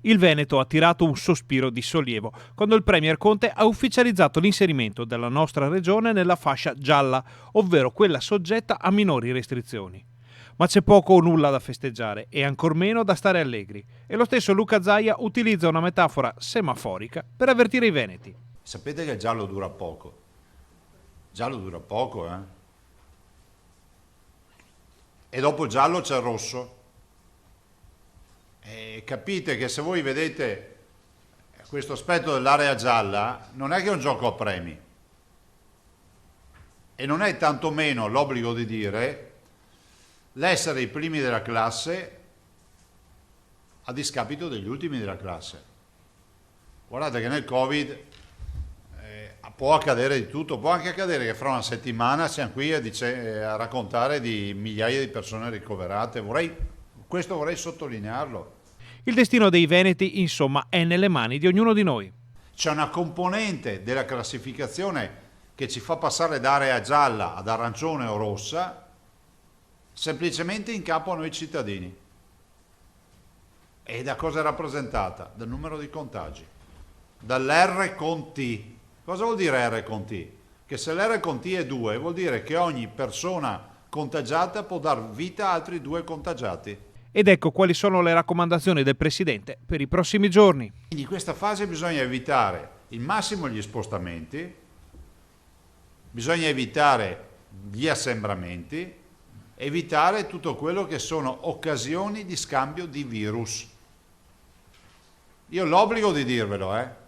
Il Veneto ha tirato un sospiro di sollievo quando il Premier Conte ha ufficializzato l'inserimento della nostra regione nella fascia gialla, ovvero quella soggetta a minori restrizioni. Ma c'è poco o nulla da festeggiare e ancor meno da stare allegri. E lo stesso Luca Zaia utilizza una metafora semaforica per avvertire i veneti. Sapete che il giallo dura poco. Il giallo dura poco, E dopo il giallo c'è il rosso. E capite che se voi vedete questo aspetto dell'area gialla, non è che è un gioco a premi. E non è tantomeno l'obbligo di dire l'essere i primi della classe a discapito degli ultimi della classe. Guardate che nel Covid può accadere di tutto, può anche accadere che fra una settimana siamo qui a raccontare di migliaia di persone ricoverate. Questo vorrei sottolinearlo. Il destino dei veneti, insomma, è nelle mani di ognuno di noi. C'è una componente della classificazione che ci fa passare da area gialla ad arancione o rossa, semplicemente in capo a noi cittadini. E da cosa è rappresentata? Dal numero di contagi, dall'R con T. Cosa vuol dire R con T? Che se l'R con T è 2 vuol dire che ogni persona contagiata può dar vita a altri 2 contagiati. Ed ecco quali sono le raccomandazioni del Presidente per i prossimi giorni. In questa fase bisogna evitare il massimo gli spostamenti, bisogna evitare gli assembramenti, evitare tutto quello che sono occasioni di scambio di virus. Io ho l'obbligo di dirvelo,